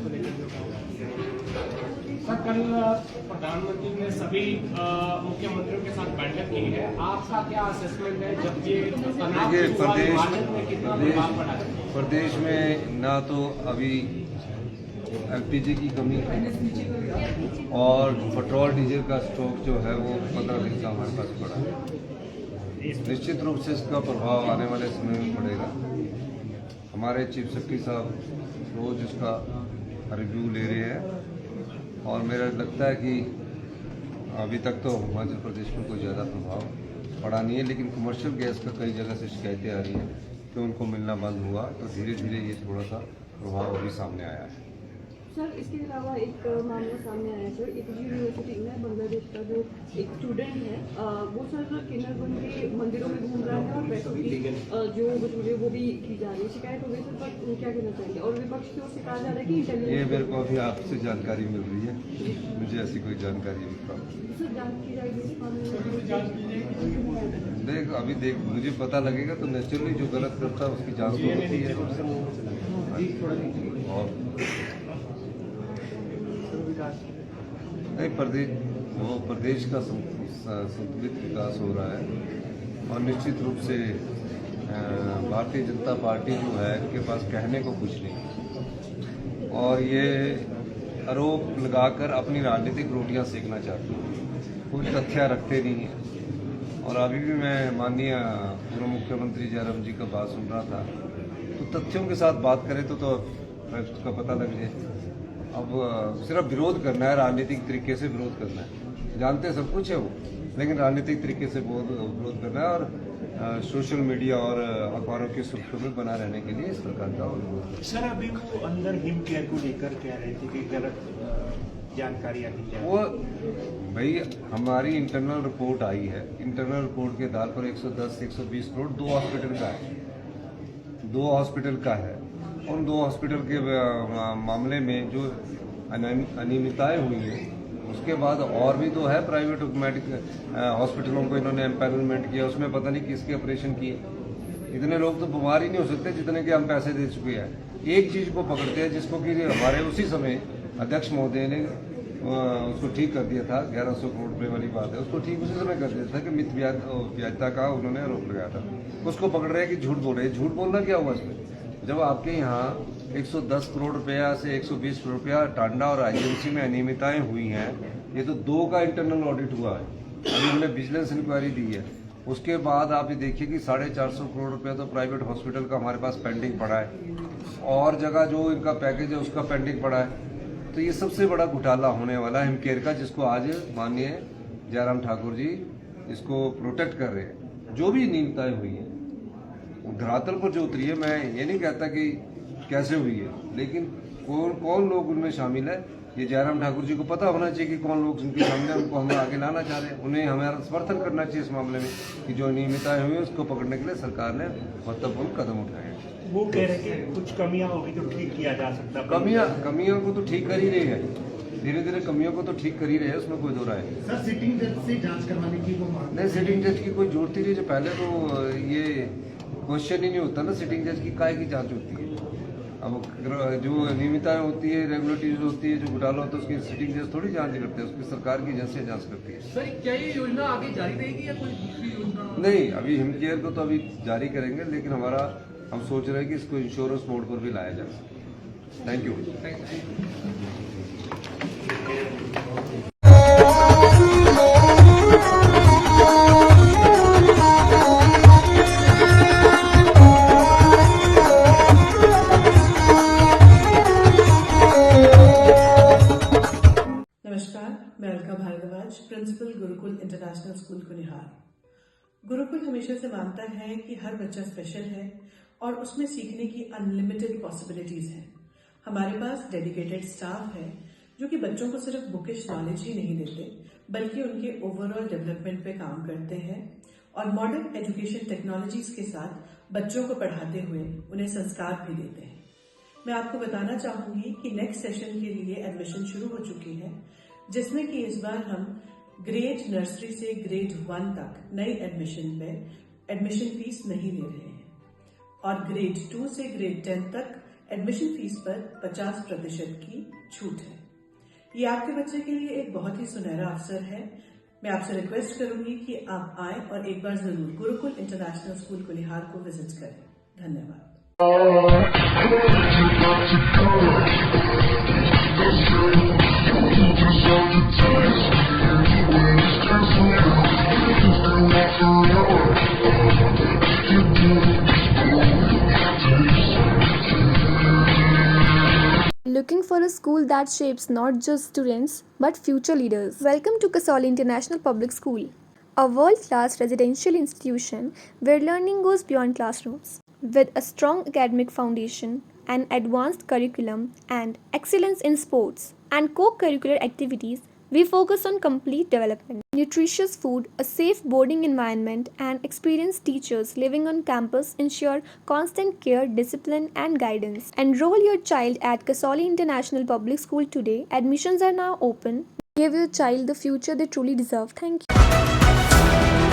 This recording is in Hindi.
को लेकर जो सर कल प्रधानमंत्री ने सभी मुख्यमंत्रियों के साथ बैठक की है, आपका क्या असेसमेंट है? जब ये तनाव में कितना प्रभाव पड़ा है? प्रदेश में ना तो अभी एलपीजी की कमी है और पेट्रोल डीजल का स्टॉक जो है वो 15 दिन का हमारे पास पड़ा है। निश्चित रूप से इसका प्रभाव आने वाले समय में पड़ेगा। हमारे चीफ सेक्रेटरी साहब रोज इसका रिव्यू ले रहे हैं और मेरा लगता है कि अभी तक तो हिमाचल प्रदेश में कोई ज़्यादा प्रभाव पड़ा नहीं है, लेकिन कमर्शियल गैस का कई जगह से शिकायतें आ रही हैं कि उनको मिलना बंद हुआ, तो धीरे धीरे ये थोड़ा सा प्रभाव अभी सामने आया है। सर इसके अलावा एक मामला सामने आया सर, एक यूनिवर्सिटी में बांग्लादेश का जो एक स्टूडेंट है वो सर किन्नरबंद के मंदिरों में घूम रहा है और पैसों की जो वसूली वो भी की जा रही है, शिकायत हो गई सर, पर क्या कहना चाहिए? और विपक्ष की ओर से कहा जा रहा है कि ये मेरे को अभी आपसे जानकारी मिल रही है, मुझे ऐसी कोई जानकारी नहीं प्राप्त। सर जांच की जाएगी इस मामले में? देख मुझे पता लगेगा तो नेचुरली जो गलत करता है उसकी जांच तो होती है। और नहीं, प्रदेश का संतुलित विकास हो रहा है और निश्चित रूप से भारतीय जनता पार्टी जो है इनके पास कहने को कुछ नहीं और ये आरोप लगाकर अपनी राजनीतिक रोटियां सेकना चाहती है, कोई तथ्य रखते नहीं है। और अभी भी मैं माननीय पूर्व मुख्यमंत्री जयराम जी का बात सुन रहा था, तो तथ्यों के साथ बात करें तो उसका पता लग जाए। अब सिर्फ विरोध करना है, राजनीतिक तरीके से विरोध करना है, जानते सब कुछ है वो, लेकिन राजनीतिक तरीके से विरोध करना है और सोशल मीडिया और अखबारों की सुर्खियों में बना रहने के लिए इस प्रकार का विरोध। सर अभी वो अंदर हिम केयर को लेकर कह रहे थे कि गलत जानकारी आई है। वो भाई हमारी इंटरनल रिपोर्ट आई है, इंटरनल रिपोर्ट के आधार पर 110-120 करोड़ 2 हॉस्पिटल का है। उन 2 हॉस्पिटल के मामले में जो अनियमितताएं हुई हैं, उसके बाद और भी तो है प्राइवेट हॉस्पिटलों को इन्होंने एम्पैनलमेंट किया, उसमें पता नहीं किसके ऑपरेशन किए। इतने लोग तो बीमार ही नहीं हो सकते जितने के हम पैसे दे चुके हैं। एक चीज को पकड़ते हैं जिसको कि हमारे उसी समय अध्यक्ष महोदय ने उसको ठीक कर दिया था, 1100 करोड़ रुपए वाली बात है, उसको ठीक उसी समय कर दिया था कि मित व्याजता का उन्होंने आरोप लगाया था। उसको पकड़ रहे हैं कि झूठ बोल रहे हैं। झूठ बोलना क्या हुआ इसमें? जब आपके यहाँ 110 करोड़ रुपया से 120 करोड़ रुपया टांडा और आईजीएमसी में अनियमितताएं हुई हैं, ये तो 2 का इंटरनल ऑडिट हुआ है, अभी हमने विजिलेंस इंक्वायरी दी है। उसके बाद आप ये देखिए कि 450 करोड़ रुपया तो प्राइवेट हॉस्पिटल का हमारे पास पेंडिंग पड़ा है और जगह जो इनका पैकेज है उसका पेंडिंग पड़ा है। तो ये सबसे बड़ा घोटाला होने वाला है हिमकेयर का, जिसको आज माननीय जयराम ठाकुर जी इसको प्रोटेक्ट कर रहे हैं। जो भी अनियमितताएं हुई हैं धरातल पर जो उतरी है, मैं ये नहीं कहता कि कैसे हुई है, लेकिन कौन लोग उनमें शामिल है ये जयराम ठाकुर जी को पता होना चाहिए कि कौन लोग उनके सामने उनको हम आगे लाना चाह रहे हैं। उन्हें हमारा समर्थन करना चाहिए इस मामले में कि जो अनियमितताएं हुई उसको पकड़ने के लिए सरकार ने महत्वपूर्ण कदम उठाए हैं। वो कह रहे हैं कि कुछ कमियां होगी तो ठीक किया जा सकता है। कमियों को तो ठीक कर ही रहे हैं, धीरे धीरे कमियों को तो ठीक कर ही रहे हैं, उसमें कोई दो राय नहीं। सर सिटिंग जज से जांच करवाने की वो मांग नहीं, सिटिंग जज की कोई जरूरत ही नहीं। जो पहले तो ये क्वेश्चन ही नहीं होता ना, सिटिंग जज की काय की जांच होती है। अब जो नियमितताएं होती है, रेगुलेटरीज होती है, जो घोटाला होता है उसकी सिटिंग जज थोड़ी जांच करते हैं, उसकी सरकार की एजेंसियां जांच करती है। सर क्या ये योजना आगे जारी रहेगी या कोई दूसरी योजना? नहीं, अभी हिमकेयर को तो अभी जारी करेंगे, लेकिन हम सोच रहे हैं कि इसको इंश्योरेंस मोड पर भी लाया जाए। Thank you. मैं Alka Bhardwaj, principal Gurukul international school Kunihar. Gurukul हमेशा से मानता है कि हर बच्चा स्पेशल है और उसमें सीखने की अनलिमिटेड पॉसिबिलिटीज हैं। हमारे पास डेडिकेटेड स्टाफ है जो कि बच्चों को सिर्फ बुकिश नॉलेज ही नहीं देते बल्कि उनके ओवरऑल डेवलपमेंट पे काम करते हैं और मॉडर्न एजुकेशन टेक्नोलॉजीज के साथ बच्चों को पढ़ाते हुए उन्हें संस्कार भी देते हैं। मैं आपको बताना चाहूंगी कि नेक्स्ट सेशन के लिए एडमिशन शुरू हो चुकी है, जिसमें कि इस बार हम ग्रेड नर्सरी से ग्रेड 1 तक नई एडमिशन फीस नहीं ले रहे हैं और ग्रेड 2 से ग्रेड 10 तक एडमिशन फीस पर 50% की छूट है। ये आपके बच्चे के लिए एक बहुत ही सुनहरा अवसर है। मैं आपसे रिक्वेस्ट करूंगी कि आप आए और एक बार जरूर गुरुकुल इंटरनेशनल स्कूल कुनिहार को विजिट करें। धन्यवाद। Looking for a school that shapes not just students but future leaders? Welcome to Kasoli International Public School, a world-class residential institution where learning goes beyond classrooms. With a strong academic foundation, an advanced curriculum, and excellence in sports and co-curricular activities, we focus on complete development. Nutritious food, a safe boarding environment, and experienced teachers living on campus ensure constant care, discipline, and guidance. Enroll your child at Kasoli International Public School today. Admissions are now open. Give your child the future they truly deserve. Thank you.